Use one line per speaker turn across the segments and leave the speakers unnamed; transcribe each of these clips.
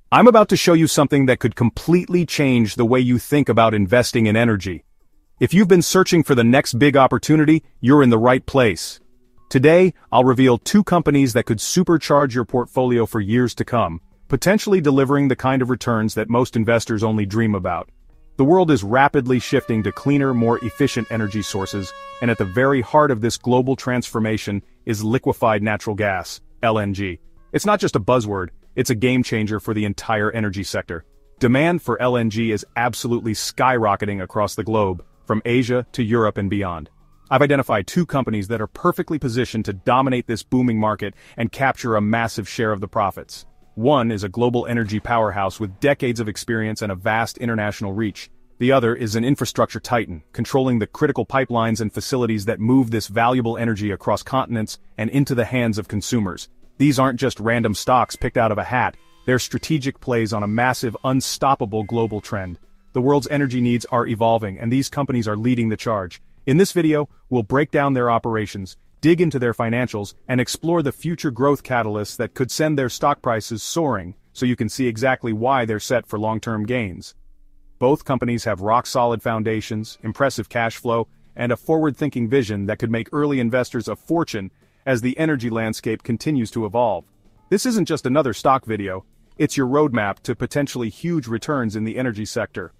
I'm about to show you something that could completely change the way you think about investing in energy. If you've been searching for the next big opportunity, you're in the right place. Today, I'll reveal two companies that could supercharge your portfolio for years to come, potentially delivering the kind of returns that most investors only dream about. The world is rapidly shifting to cleaner, more efficient energy sources, and at the very heart of this global transformation is liquefied natural gas, LNG. It's not just a buzzword, it's a game changer for the entire energy sector. Demand for LNG is absolutely skyrocketing across the globe, from Asia to Europe and beyond. I've identified two companies that are perfectly positioned to dominate this booming market and capture a massive share of the profits. One is a global energy powerhouse with decades of experience and a vast international reach. The other is an infrastructure titan, controlling the critical pipelines and facilities that move this valuable energy across continents and into the hands of consumers. These aren't just random stocks picked out of a hat, they're strategic plays on a massive, unstoppable global trend. The world's energy needs are evolving, and these companies are leading the charge. In this video, we'll break down their operations, dig into their financials, and explore the future growth catalysts that could send their stock prices soaring, so you can see exactly why they're set for long-term gains. Both companies have rock-solid foundations, impressive cash flow, and a forward-thinking vision that could make early investors a fortune as the energy landscape continues to evolve. This isn't just another stock video, it's your roadmap to potentially huge returns in the energy sector.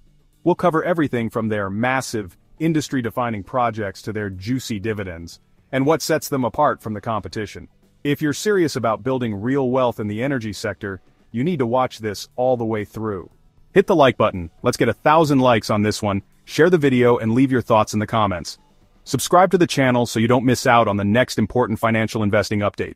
We'll cover everything from their massive, industry-defining projects to their juicy dividends, and what sets them apart from the competition. If you're serious about building real wealth in the energy sector, you need to watch this all the way through. Hit the like button, let's get 1,000 likes on this one, share the video and leave your thoughts in the comments. Subscribe to the channel so you don't miss out on the next important financial investing update.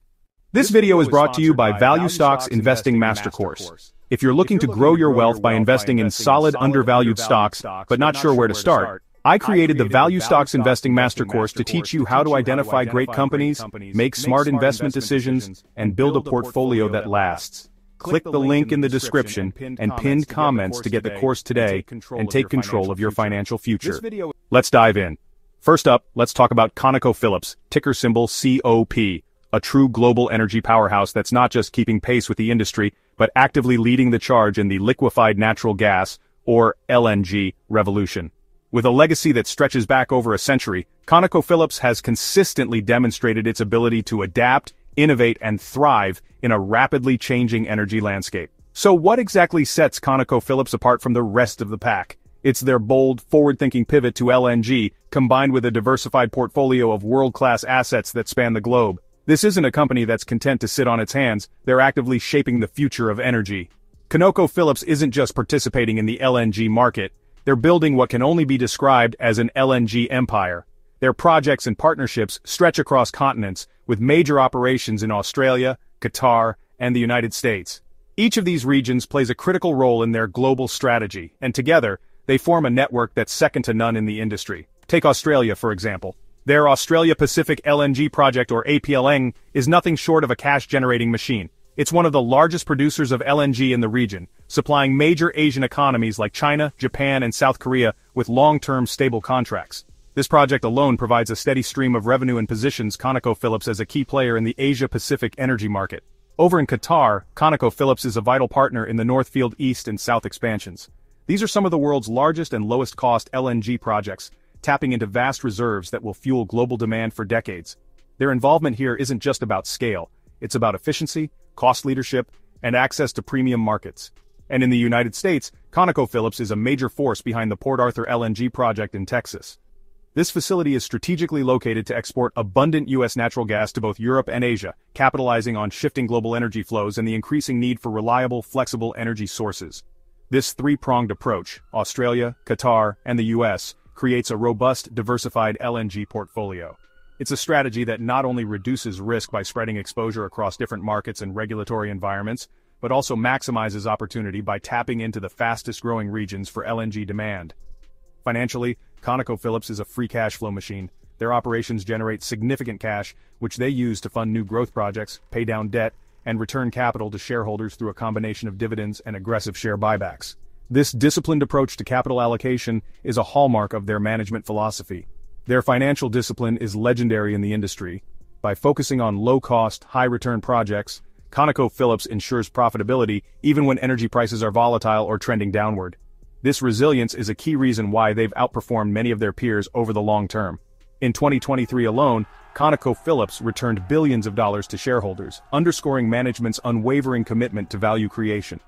This video is brought to you by Value Stocks Investing Master Course. If you're looking to grow your wealth by investing in solid undervalued stocks, but not sure where to start, I created the Value Stocks Investing Master Course to teach you how to identify great companies, make smart investment decisions, and build a portfolio that lasts. Click the link in the description and pinned comments to get the course today and take control of your financial future. Let's dive in. First up, let's talk about ConocoPhillips, ticker symbol COP, a true global energy powerhouse that's not just keeping pace with the industry, but actively leading the charge in the liquefied natural gas, or LNG, revolution. With a legacy that stretches back over a century, ConocoPhillips has consistently demonstrated its ability to adapt, innovate, and thrive in a rapidly changing energy landscape. So what exactly sets ConocoPhillips apart from the rest of the pack? It's their bold, forward-thinking pivot to LNG, combined with a diversified portfolio of world-class assets that span the globe. This isn't a company that's content to sit on its hands, they're actively shaping the future of energy. ConocoPhillips isn't just participating in the LNG market, they're building what can only be described as an LNG empire. Their projects and partnerships stretch across continents, with major operations in Australia, Qatar, and the United States. Each of these regions plays a critical role in their global strategy, and together, they form a network that's second to none in the industry. Take Australia, for example. Their Australia Pacific LNG project, or APLNG, is nothing short of a cash-generating machine. It's one of the largest producers of LNG in the region, supplying major Asian economies like China, Japan, and South Korea with long-term stable contracts. This project alone provides a steady stream of revenue and positions ConocoPhillips as a key player in the Asia-Pacific energy market. Over in Qatar, ConocoPhillips is a vital partner in the North Field East and South expansions. These are some of the world's largest and lowest-cost LNG projects, tapping into vast reserves that will fuel global demand for decades. Their involvement here isn't just about scale, it's about efficiency, cost leadership, and access to premium markets. And in the United States, ConocoPhillips is a major force behind the Port Arthur LNG project in Texas. This facility is strategically located to export abundant U.S. natural gas to both Europe and Asia, capitalizing on shifting global energy flows and the increasing need for reliable, flexible energy sources. This three-pronged approach, Australia, Qatar, and the U.S., creates a robust, diversified LNG portfolio. It's a strategy that not only reduces risk by spreading exposure across different markets and regulatory environments, but also maximizes opportunity by tapping into the fastest-growing regions for LNG demand. Financially, ConocoPhillips is a free cash flow machine. Their operations generate significant cash, which they use to fund new growth projects, pay down debt, and return capital to shareholders through a combination of dividends and aggressive share buybacks. This disciplined approach to capital allocation is a hallmark of their management philosophy. Their financial discipline is legendary in the industry. By focusing on low-cost, high-return projects, ConocoPhillips ensures profitability even when energy prices are volatile or trending downward. This resilience is a key reason why they've outperformed many of their peers over the long term. In 2023 alone, ConocoPhillips returned billions of dollars to shareholders, underscoring management's unwavering commitment to value creation.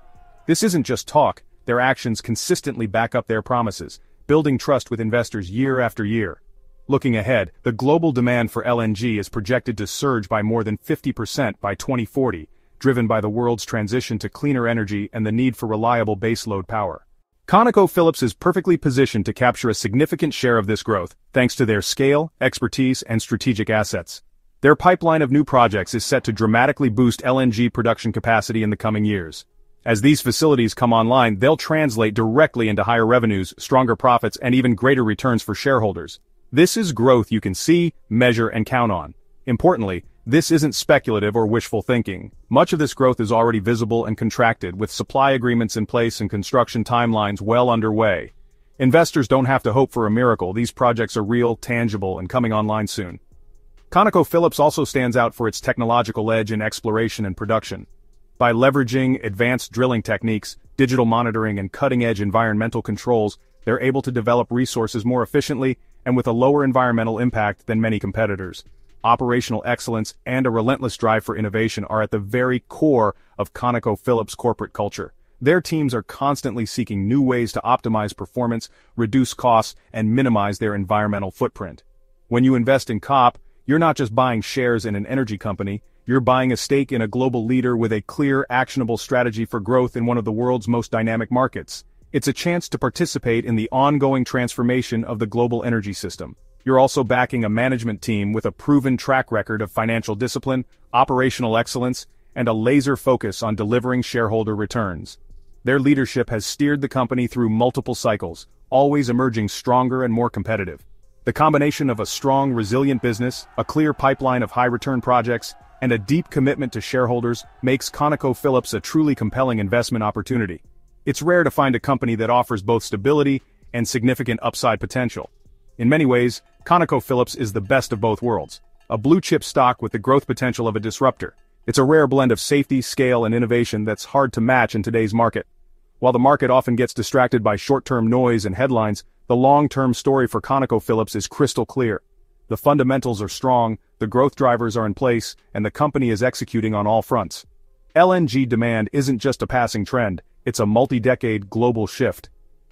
This isn't just talk, their actions consistently back up their promises, building trust with investors year after year. Looking ahead, the global demand for LNG is projected to surge by more than 50% by 2040, driven by the world's transition to cleaner energy and the need for reliable baseload power. ConocoPhillips is perfectly positioned to capture a significant share of this growth, thanks to their scale, expertise, and strategic assets. Their pipeline of new projects is set to dramatically boost LNG production capacity in the coming years. As these facilities come online, they'll translate directly into higher revenues, stronger profits, and even greater returns for shareholders. This is growth you can see, measure, and count on. Importantly, this isn't speculative or wishful thinking. Much of this growth is already visible and contracted, with supply agreements in place and construction timelines well underway. Investors don't have to hope for a miracle. These projects are real, tangible, and coming online soon. ConocoPhillips also stands out for its technological edge in exploration and production. By leveraging advanced drilling techniques, digital monitoring, and cutting-edge environmental controls, they're able to develop resources more efficiently and with a lower environmental impact than many competitors. Operational excellence and a relentless drive for innovation are at the very core of ConocoPhillips' corporate culture. Their teams are constantly seeking new ways to optimize performance, reduce costs, and minimize their environmental footprint. When you invest in COP, you're not just buying shares in an energy company, you're buying a stake in a global leader with a clear, actionable strategy for growth in one of the world's most dynamic markets. It's a chance to participate in the ongoing transformation of the global energy system. You're also backing a management team with a proven track record of financial discipline, operational excellence, and a laser focus on delivering shareholder returns. Their leadership has steered the company through multiple cycles, always emerging stronger and more competitive. The combination of a strong, resilient business, a clear pipeline of high-return projects, and a deep commitment to shareholders makes ConocoPhillips a truly compelling investment opportunity. It's rare to find a company that offers both stability and significant upside potential. In many ways, ConocoPhillips is the best of both worlds. A blue-chip stock with the growth potential of a disruptor. It's a rare blend of safety, scale, and innovation that's hard to match in today's market. While the market often gets distracted by short-term noise and headlines, the long-term story for ConocoPhillips is crystal clear. The fundamentals are strong, the growth drivers are in place, and the company is executing on all fronts. LNG demand isn't just a passing trend, it's a multi-decade global shift.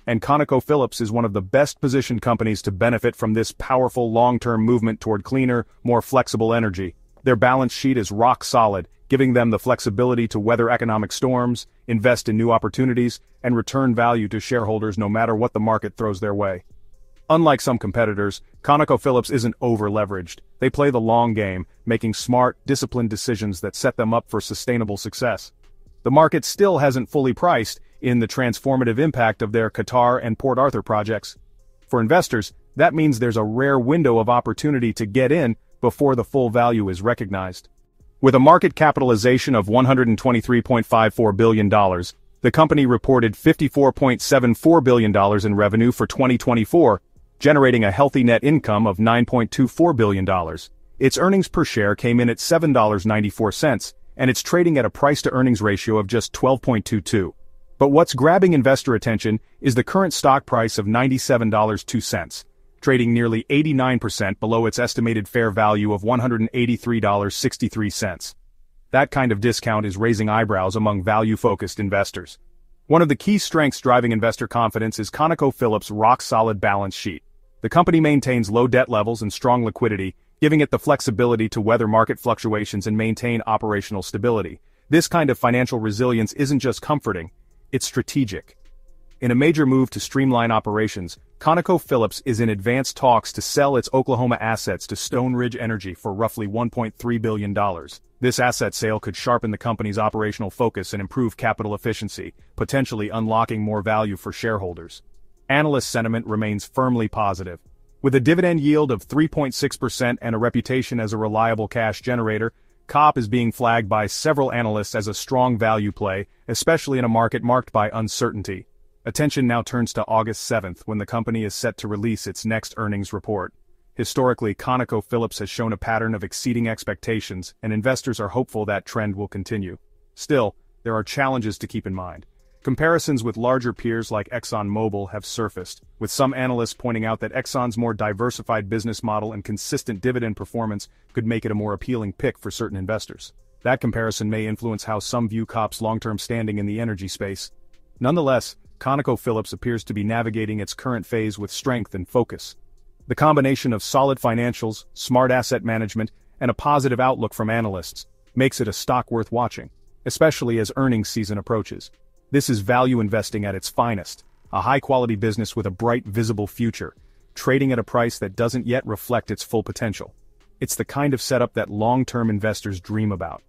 And ConocoPhillips is one of the best-positioned companies to benefit from this powerful long-term movement toward cleaner, more flexible energy. Their balance sheet is rock solid, giving them the flexibility to weather economic storms, invest in new opportunities, and return value to shareholders no matter what the market throws their way. Unlike some competitors, ConocoPhillips isn't over-leveraged. They play the long game, making smart, disciplined decisions that set them up for sustainable success. The market still hasn't fully priced in the transformative impact of their Qatar and Port Arthur projects. For investors, that means there's a rare window of opportunity to get in before the full value is recognized. With a market capitalization of $123.54 billion, the company reported $54.74 billion in revenue for 2024, generating a healthy net income of $9.24 billion. Its earnings per share came in at $7.94, and it's trading at a price-to-earnings ratio of just 12.22. But what's grabbing investor attention is the current stock price of $97.02, trading nearly 89% below its estimated fair value of $183.63. That kind of discount is raising eyebrows among value-focused investors. One of the key strengths driving investor confidence is ConocoPhillips' rock-solid balance sheet. The company maintains low debt levels and strong liquidity, giving it the flexibility to weather market fluctuations and maintain operational stability. This kind of financial resilience isn't just comforting, it's strategic. In a major move to streamline operations, ConocoPhillips is in advanced talks to sell its Oklahoma assets to Stone Ridge Energy for roughly $1.3 billion. This asset sale could sharpen the company's operational focus and improve capital efficiency, potentially unlocking more value for shareholders. Analyst sentiment remains firmly positive. With a dividend yield of 3.6% and a reputation as a reliable cash generator, COP is being flagged by several analysts as a strong value play, especially in a market marked by uncertainty. Attention now turns to August 7th when the company is set to release its next earnings report. Historically, ConocoPhillips has shown a pattern of exceeding expectations, and investors are hopeful that trend will continue. Still, there are challenges to keep in mind. Comparisons with larger peers like ExxonMobil have surfaced, with some analysts pointing out that Exxon's more diversified business model and consistent dividend performance could make it a more appealing pick for certain investors. That comparison may influence how some view COP's long-term standing in the energy space. Nonetheless, ConocoPhillips appears to be navigating its current phase with strength and focus. The combination of solid financials, smart asset management, and a positive outlook from analysts makes it a stock worth watching, especially as earnings season approaches. This is value investing at its finest, a high-quality business with a bright, visible future, trading at a price that doesn't yet reflect its full potential. It's the kind of setup that long-term investors dream about.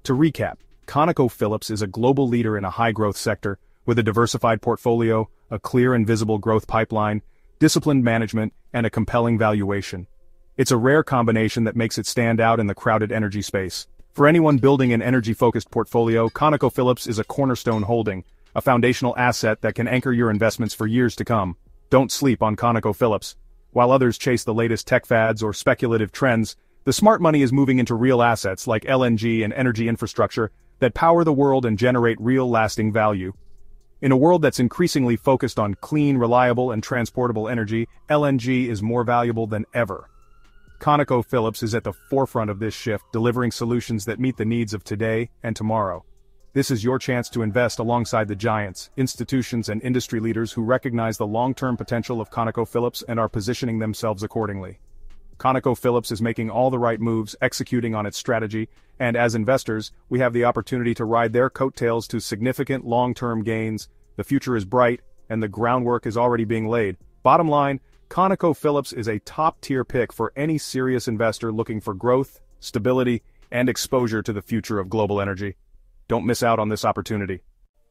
To recap, ConocoPhillips is a global leader in a high-growth sector, with a diversified portfolio, a clear and visible growth pipeline, disciplined management, and a compelling valuation. It's a rare combination that makes it stand out in the crowded energy space. For anyone building an energy-focused portfolio, ConocoPhillips is a cornerstone holding, a foundational asset that can anchor your investments for years to come. Don't sleep on ConocoPhillips. While others chase the latest tech fads or speculative trends, the smart money is moving into real assets like LNG and energy infrastructure that power the world and generate real lasting value. In a world that's increasingly focused on clean, reliable, and transportable energy, LNG is more valuable than ever. ConocoPhillips is at the forefront of this shift, delivering solutions that meet the needs of today and tomorrow. This is your chance to invest alongside the giants, institutions, and industry leaders who recognize the long-term potential of ConocoPhillips and are positioning themselves accordingly. ConocoPhillips is making all the right moves, executing on its strategy, and as investors, we have the opportunity to ride their coattails to significant long-term gains. The future is bright, and the groundwork is already being laid. Bottom line, ConocoPhillips is a top-tier pick for any serious investor looking for growth, stability, and exposure to the future of global energy. Don't miss out on this opportunity.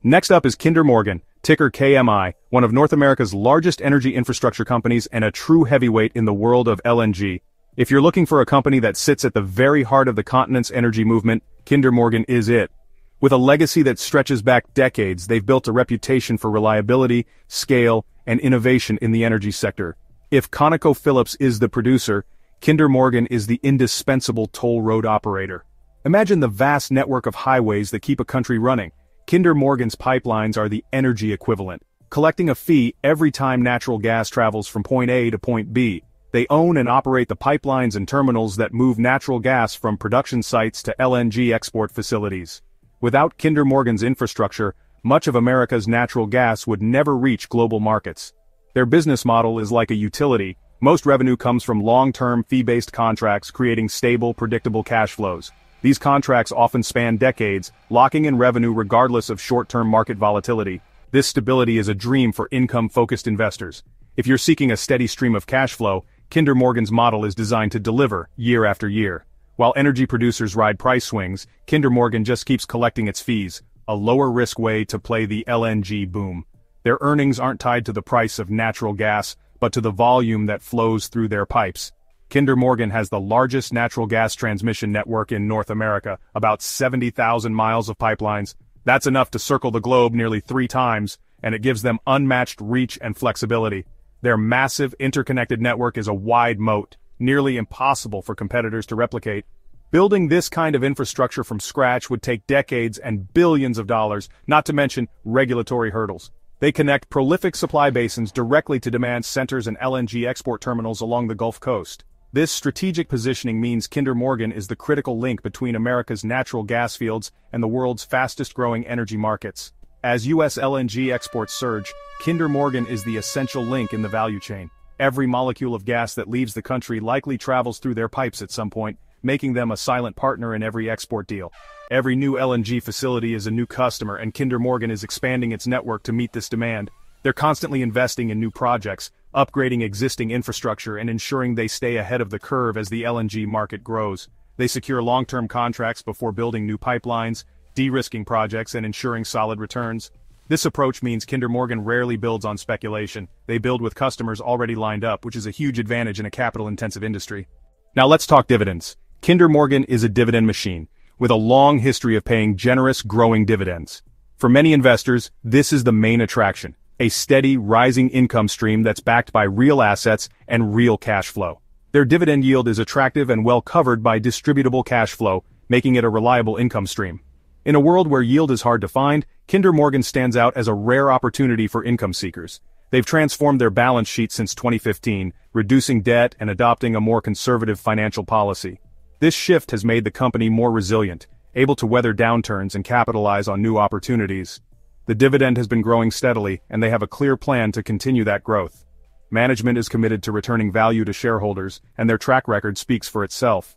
Next up is Kinder Morgan, ticker KMI, one of North America's largest energy infrastructure companies and a true heavyweight in the world of LNG. If you're looking for a company that sits at the very heart of the continent's energy movement, Kinder Morgan is it. With a legacy that stretches back decades, they've built a reputation for reliability, scale, and innovation in the energy sector. If ConocoPhillips is the producer, Kinder Morgan is the indispensable toll road operator. Imagine the vast network of highways that keep a country running. Kinder Morgan's pipelines are the energy equivalent, collecting a fee every time natural gas travels from point A to point B. They own and operate the pipelines and terminals that move natural gas from production sites to LNG export facilities. Without Kinder Morgan's infrastructure, much of America's natural gas would never reach global markets. Their business model is like a utility. Most revenue comes from long-term fee-based contracts, creating stable, predictable cash flows. These contracts often span decades, locking in revenue regardless of short-term market volatility. This stability is a dream for income-focused investors. If you're seeking a steady stream of cash flow, Kinder Morgan's model is designed to deliver year after year. While energy producers ride price swings, Kinder Morgan just keeps collecting its fees, a lower-risk way to play the LNG boom. Their earnings aren't tied to the price of natural gas, but to the volume that flows through their pipes. Kinder Morgan has the largest natural gas transmission network in North America, about 70,000 miles of pipelines. That's enough to circle the globe nearly 3 times, and it gives them unmatched reach and flexibility. Their massive interconnected network is a wide moat, nearly impossible for competitors to replicate. Building this kind of infrastructure from scratch would take decades and billions of dollars, not to mention regulatory hurdles. They connect prolific supply basins directly to demand centers and LNG export terminals along the Gulf Coast. This strategic positioning means Kinder Morgan is the critical link between America's natural gas fields and the world's fastest-growing energy markets. As U.S. LNG exports surge, Kinder Morgan is the essential link in the value chain. Every molecule of gas that leaves the country likely travels through their pipes at some point, making them a silent partner in every export deal. Every new LNG facility is a new customer, and Kinder Morgan is expanding its network to meet this demand. They're constantly investing in new projects, upgrading existing infrastructure, and ensuring they stay ahead of the curve as the LNG market grows. They secure long-term contracts before building new pipelines, de-risking projects and ensuring solid returns. This approach means Kinder Morgan rarely builds on speculation. They build with customers already lined up, which is a huge advantage in a capital-intensive industry. Now let's talk dividends. Kinder Morgan is a dividend machine, with a long history of paying generous, growing dividends. For many investors, this is the main attraction, a steady, rising income stream that's backed by real assets and real cash flow. Their dividend yield is attractive and well covered by distributable cash flow, making it a reliable income stream. In a world where yield is hard to find, Kinder Morgan stands out as a rare opportunity for income seekers. They've transformed their balance sheet since 2015, reducing debt and adopting a more conservative financial policy. This shift has made the company more resilient, able to weather downturns and capitalize on new opportunities. The dividend has been growing steadily, and they have a clear plan to continue that growth. Management is committed to returning value to shareholders, and their track record speaks for itself.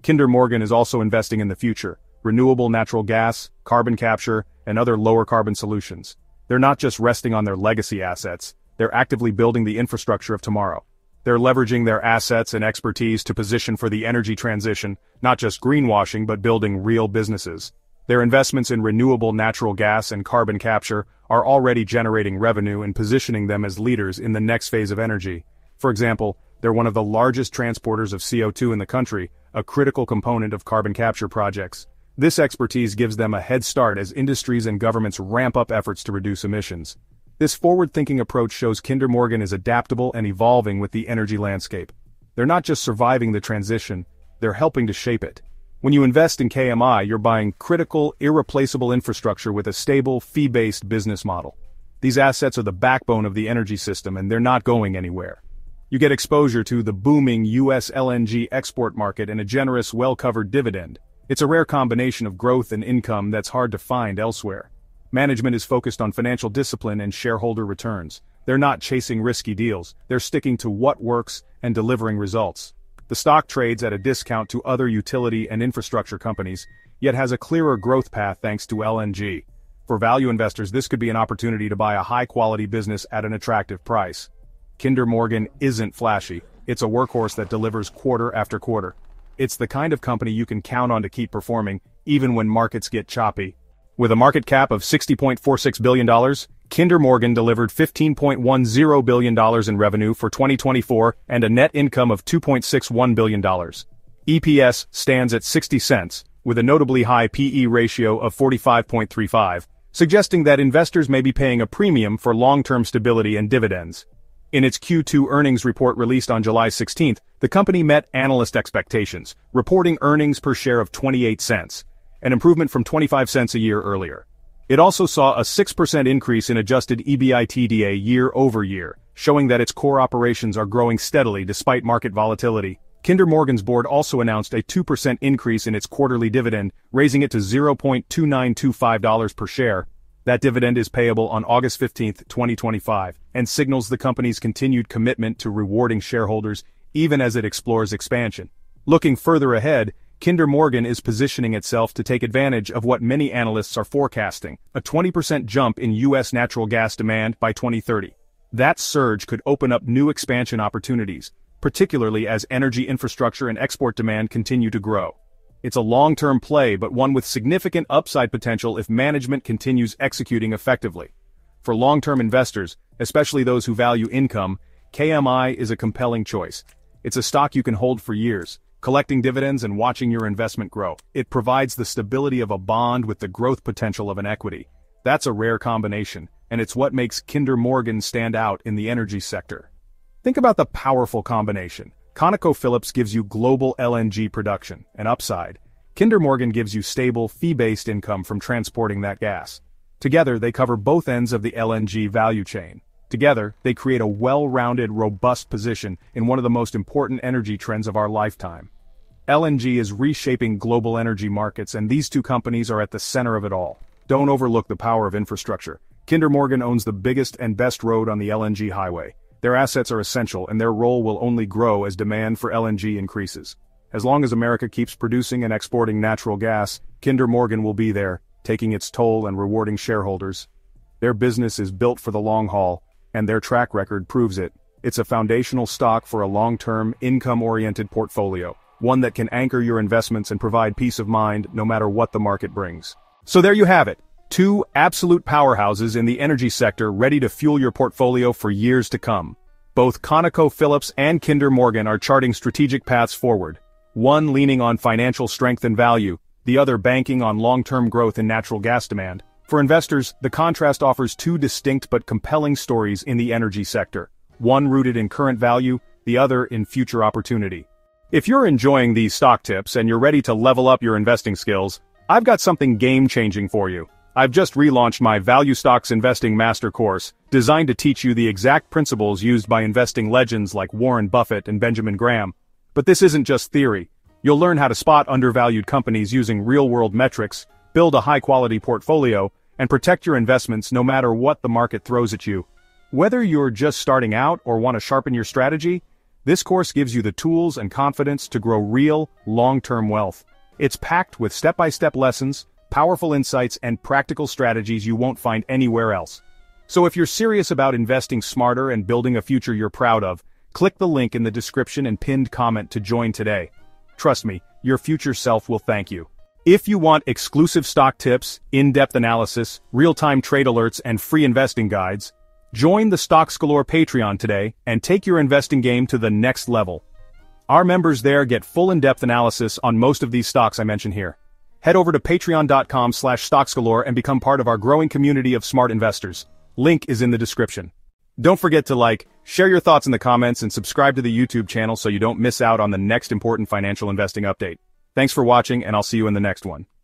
Kinder Morgan is also investing in the future: renewable natural gas, carbon capture, and other lower-carbon solutions. They're not just resting on their legacy assets, they're actively building the infrastructure of tomorrow. They're leveraging their assets and expertise to position for the energy transition, not just greenwashing but building real businesses. Their investments in renewable natural gas and carbon capture are already generating revenue and positioning them as leaders in the next phase of energy. For example, they're one of the largest transporters of CO2 in the country, a critical component of carbon capture projects. This expertise gives them a head start as industries and governments ramp up efforts to reduce emissions. This forward-thinking approach shows Kinder Morgan is adaptable and evolving with the energy landscape. They're not just surviving the transition, they're helping to shape it. When you invest in KMI, you're buying critical, irreplaceable infrastructure with a stable, fee-based business model. These assets are the backbone of the energy system, and they're not going anywhere. You get exposure to the booming U.S. LNG export market and a generous, well-covered dividend. It's a rare combination of growth and income that's hard to find elsewhere. Management is focused on financial discipline and shareholder returns. They're not chasing risky deals, they're sticking to what works and delivering results. The stock trades at a discount to other utility and infrastructure companies, yet has a clearer growth path thanks to LNG. For value investors, this could be an opportunity to buy a high-quality business at an attractive price. Kinder Morgan isn't flashy, it's a workhorse that delivers quarter after quarter. It's the kind of company you can count on to keep performing, even when markets get choppy. With a market cap of $60.46 billion, Kinder Morgan delivered $15.10 billion in revenue for 2024 and a net income of $2.61 billion. EPS stands at 60 cents, with a notably high PE ratio of 45.35, suggesting that investors may be paying a premium for long-term stability and dividends. In its Q2 earnings report released on July 16, the company met analyst expectations, reporting earnings per share of 28 cents, an improvement from 25 cents a year earlier. It also saw a 6% increase in adjusted EBITDA year over year, showing that its core operations are growing steadily despite market volatility. Kinder Morgan's board also announced a 2% increase in its quarterly dividend, raising it to $0.2925 per share. That dividend is payable on August 15, 2025, and signals the company's continued commitment to rewarding shareholders even as it explores expansion. Looking further ahead, Kinder Morgan is positioning itself to take advantage of what many analysts are forecasting, a 20% jump in U.S. natural gas demand by 2030. That surge could open up new expansion opportunities, particularly as energy infrastructure and export demand continue to grow. It's a long-term play, but one with significant upside potential if management continues executing effectively. For long-term investors, especially those who value income, KMI is a compelling choice. It's a stock you can hold for years, collecting dividends and watching your investment grow. It provides the stability of a bond with the growth potential of an equity. That's a rare combination, and it's what makes Kinder Morgan stand out in the energy sector. Think about the powerful combination. ConocoPhillips gives you global LNG production, an upside. Kinder Morgan gives you stable, fee-based income from transporting that gas. Together, they cover both ends of the LNG value chain. Together, they create a well-rounded, robust position in one of the most important energy trends of our lifetime. LNG is reshaping global energy markets, and these two companies are at the center of it all. Don't overlook the power of infrastructure. Kinder Morgan owns the biggest and best road on the LNG highway. Their assets are essential, and their role will only grow as demand for LNG increases. As long as America keeps producing and exporting natural gas, Kinder Morgan will be there, taking its toll and rewarding shareholders. Their business is built for the long haul, and their track record proves it. It's a foundational stock for a long-term, income-oriented portfolio, one that can anchor your investments and provide peace of mind no matter what the market brings. So there you have it. Two absolute powerhouses in the energy sector ready to fuel your portfolio for years to come. Both ConocoPhillips and Kinder Morgan are charting strategic paths forward. One leaning on financial strength and value, the other banking on long-term growth in natural gas demand. For investors, the contrast offers two distinct but compelling stories in the energy sector. One rooted in current value, the other in future opportunity. If you're enjoying these stock tips and you're ready to level up your investing skills, I've got something game-changing for you. I've just relaunched my Value Stocks Investing Master Course, designed to teach you the exact principles used by investing legends like Warren Buffett and Benjamin Graham. But this isn't just theory. You'll learn how to spot undervalued companies using real-world metrics, build a high-quality portfolio, and protect your investments no matter what the market throws at you. Whether you're just starting out or want to sharpen your strategy, this course gives you the tools and confidence to grow real, long-term wealth. It's packed with step-by-step lessons, powerful insights, and practical strategies you won't find anywhere else. So if you're serious about investing smarter and building a future you're proud of, click the link in the description and pinned comment to join today. Trust me, your future self will thank you. If you want exclusive stock tips, in-depth analysis, real-time trade alerts, and free investing guides, join the Stocks Galore Patreon today and take your investing game to the next level. Our members there get full in-depth analysis on most of these stocks I mention here. Head over to patreon.com/stocksgalore and become part of our growing community of smart investors. Link is in the description. Don't forget to like, share your thoughts in the comments, and subscribe to the YouTube channel so you don't miss out on the next important financial investing update. Thanks for watching, and I'll see you in the next one.